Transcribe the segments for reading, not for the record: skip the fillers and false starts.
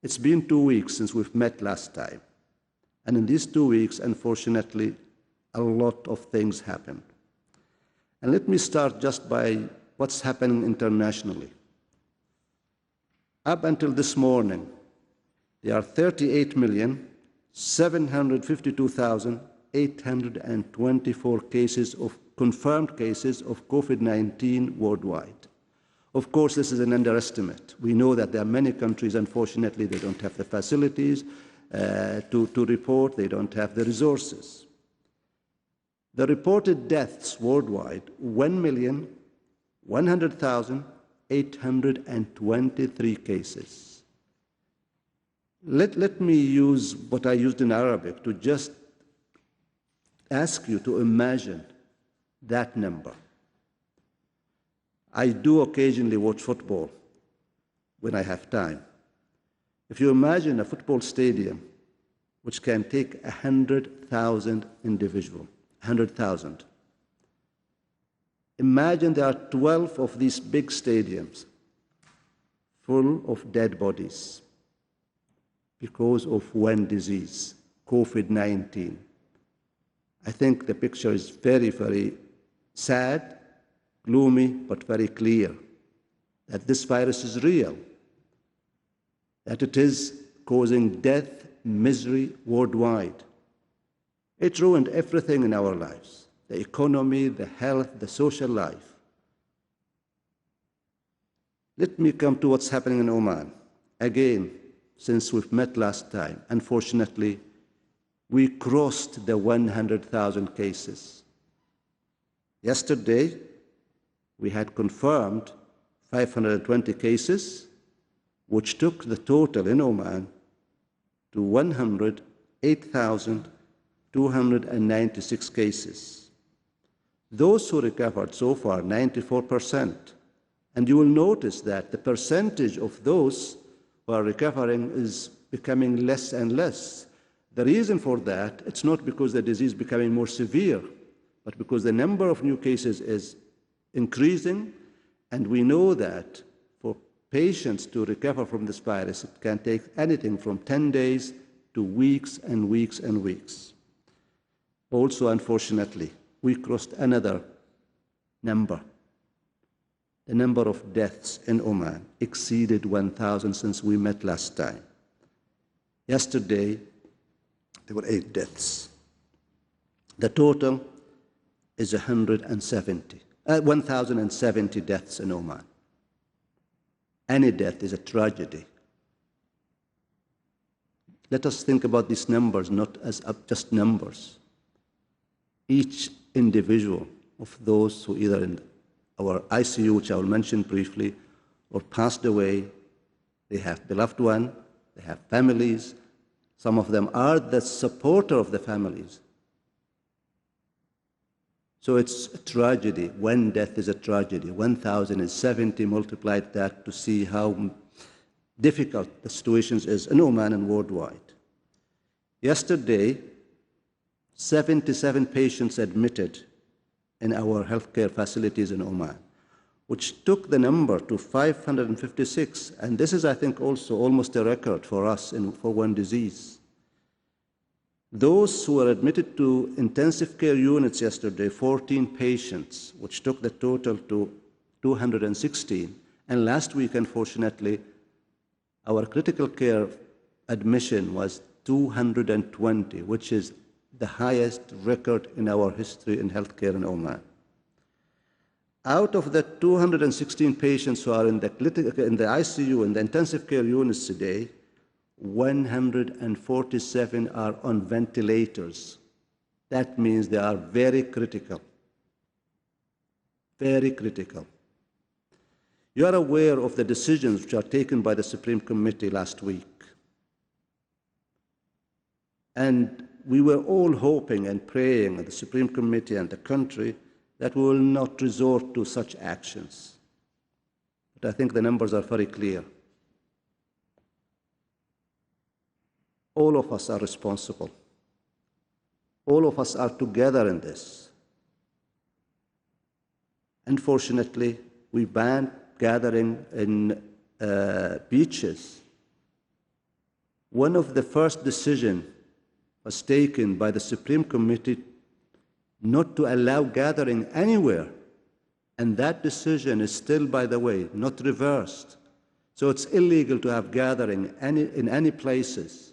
It's been 2 weeks since we've met last time. And in these 2 weeks, unfortunately, a lot of things happened. And let me start just by what's happening internationally. Up until this morning, there are 38,752,824 cases of confirmed cases of COVID-19 worldwide. Of course, this is an underestimate. We know that there are many countries, unfortunately, they don't have the facilities to report, they don't have the resources. The reported deaths worldwide, 1,100,823 cases. Let me use what I used in Arabic to just ask you to imagine that number. I do occasionally watch football when I have time. If you imagine a football stadium which can take 100,000 individuals, 100,000. Imagine there are 12 of these big stadiums full of dead bodies because of one disease, COVID-19. I think the picture is very, very sad, gloomy, but very clear that this virus is real, that it is causing death, misery worldwide. It ruined everything in our lives, the economy, the health, the social life. Let me come to what's happening in Oman. Again, since we've met last time, unfortunately, we crossed the 100,000 cases. Yesterday, we had confirmed 520 cases, which took the total in Oman to 108,296 cases. Those who recovered so far, 94%. And you will notice that the percentage of those who are recovering is becoming less and less. The reason for that, it's not because the disease is becoming more severe, but because the number of new cases is increasing, and we know that for patients to recover from this virus, it can take anything from 10 days to weeks and weeks and weeks. Also, unfortunately, we crossed another number. The number of deaths in Oman exceeded 1,000 since we met last time. Yesterday, there were 8 deaths. The total is 1,070 deaths in Oman. Any death is a tragedy. Let us think about these numbers not as just numbers. Each individual of those who either in our ICU, which I will mention briefly, or passed away, they have beloved ones, they have families. Some of them are the supporter of the families. So it's a tragedy. One death is a tragedy. 1,070, multiplied that to see how difficult the situation is in Oman and worldwide. Yesterday, 77 patients admitted in our healthcare facilities in Oman, which took the number to 556. And this is, I think, also almost a record for us for one disease. Those who were admitted to intensive care units yesterday, 14 patients, which took the total to 216. And last week, unfortunately, our critical care admission was 220, which is the highest record in our history in healthcare in Oman. Out of the 216 patients who are in the ICU, in the intensive care units today, 147 are on ventilators. That means they are very critical. Very critical. You are aware of the decisions which are taken by the Supreme Committee last week. And we were all hoping and praying at the Supreme Committee and the country that we will not resort to such actions. But I think the numbers are very clear. All of us are responsible. All of us are together in this. Unfortunately, we banned gathering in beaches. one of the first decisions was taken by the Supreme Committee not to allow gathering anywhere. And that decision is still, by the way, not reversed. So it's illegal to have gathering in any places,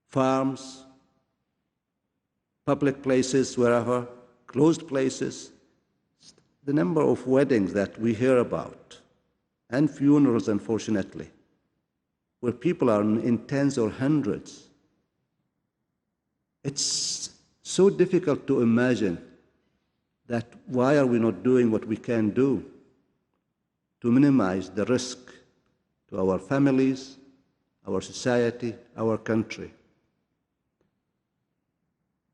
farms, public places, wherever, closed places. The number of weddings that we hear about, and funerals, unfortunately, where people are in tens or hundreds. It's so difficult to imagine that why are we not doing what we can do to minimize the risk to our families, our society, our country.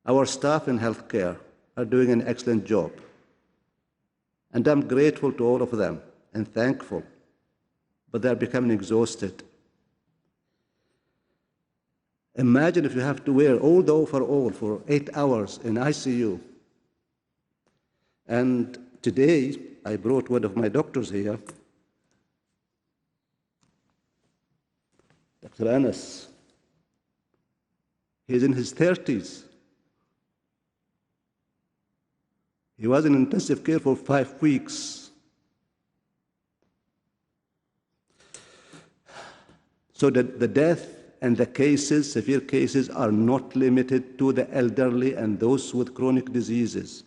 Our staff in healthcare are doing an excellent job, and I'm grateful to all of them and thankful, but they're becoming exhausted. Imagine if you have to wear all the overall for 8 hours in ICU. And today, I brought one of my doctors here, Dr. Anas. He's in his 30s. He was in intensive care for 5 weeks. So the death and the cases, severe cases, are not limited to the elderly and those with chronic diseases.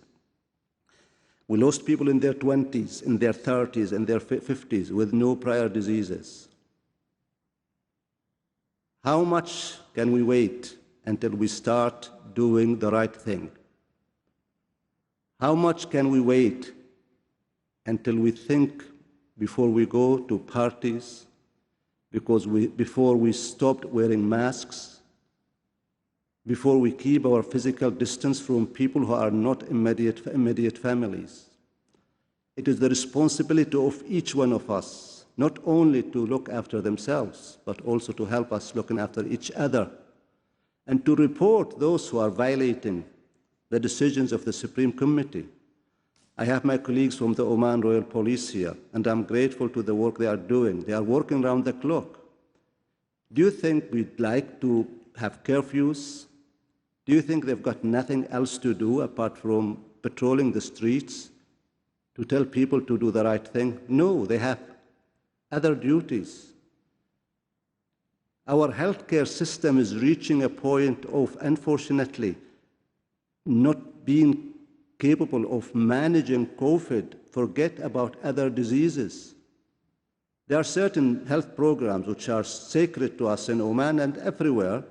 We lost people in their 20s, in their 30s, in their 50s with no prior diseases. How much can we wait until we start doing the right thing? How much can we wait until we think before we go to parties, before we stop wearing masks, before we keep our physical distance from people who are not immediate families? It is the responsibility of each one of us, not only to look after themselves, but also to help us looking after each other, and to report those who are violating the decisions of the Supreme Committee. I have my colleagues from the Oman Royal Police here, and I'm grateful to the work they are doing. They are working around the clock. Do you think we'd like to have curfews? Do you think they've got nothing else to do apart from patrolling the streets to tell people to do the right thing? No, they have other duties. Our healthcare system is reaching a point of, unfortunately, not being capable of managing COVID. Forget about other diseases. There are certain health programs which are sacred to us in Oman and everywhere,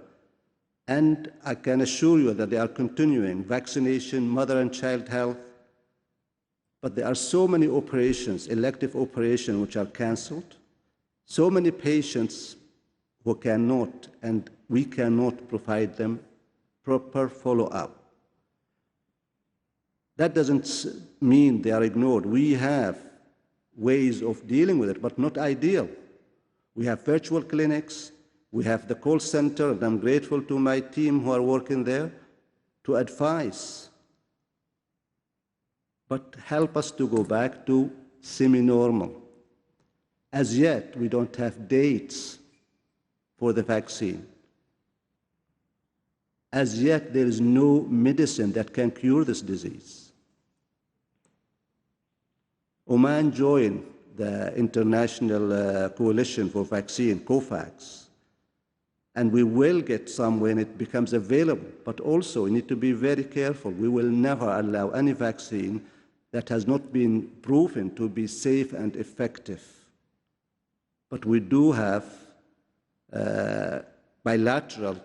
and I can assure you that they are continuing: vaccination, mother and child health. But there are so many operations, elective operations, which are cancelled, so many patients who cannot, and we cannot provide them proper follow-up. That doesn't mean they are ignored. We have ways of dealing with it, but not ideal. We have virtual clinics, we have the call center, and I'm grateful to my team who are working there to advise. But help us to go back to semi-normal. As yet, we don't have dates for the vaccine. As yet, there is no medicine that can cure this disease. Oman joined the International Coalition for Vaccine, COVAX, and we will get some when it becomes available. But also, we need to be very careful. We will never allow any vaccine that has not been proven to be safe and effective. But we do have bilateral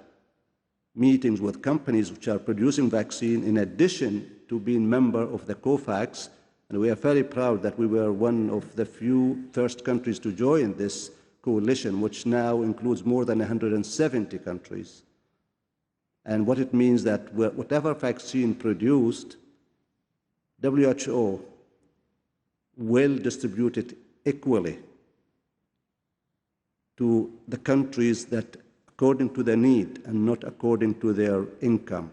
meetings with companies which are producing vaccine in addition to being member of the COVAX, and we are very proud that we were one of the few first countries to join this coalition, which now includes more than 170 countries. And what it means that whatever vaccine produced, WHO will distribute it equally to the countries that according to their need and not according to their income.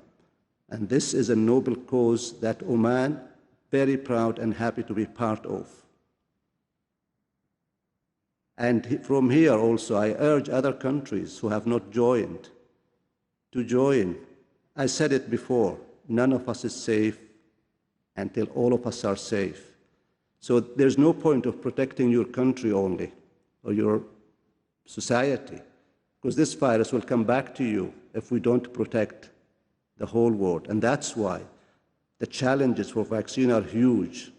And this is a noble cause that Oman, very proud and happy to be part of. And from here also, I urge other countries who have not joined to join. I said it before, none of us is safe until all of us are safe. So there's no point of protecting your country only or your society, because this virus will come back to you if we don't protect the whole world. And that's why the challenges for vaccine are huge.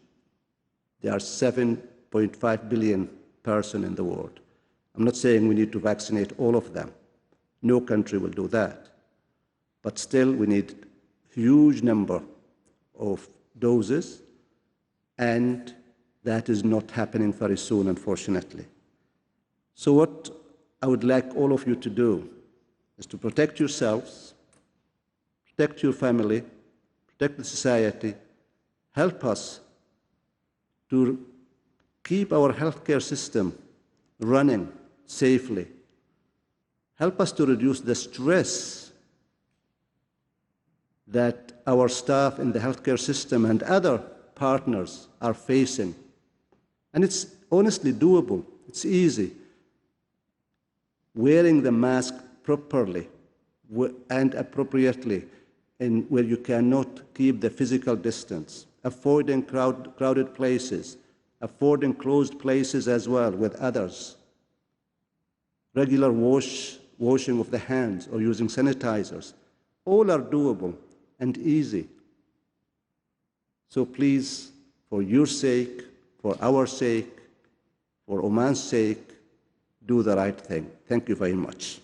There are 7.5 billion persons in the world. I'm not saying we need to vaccinate all of them. No country will do that. But still, we need huge number of doses, and that is not happening very soon, unfortunately. So what I would like all of you to do is to protect yourselves, protect your family, protect the society, help us to keep our healthcare system running safely, help us to reduce the stress that our staff in the healthcare system and other partners are facing. And it's honestly doable. It's easy. Wearing the mask properly and appropriately where you cannot keep the physical distance, avoiding crowded places, avoiding closed places as well with others, regular washing of the hands or using sanitizers, all are doable and easy. So please, for your sake, for our sake, for Oman's sake, do the right thing. Thank you very much.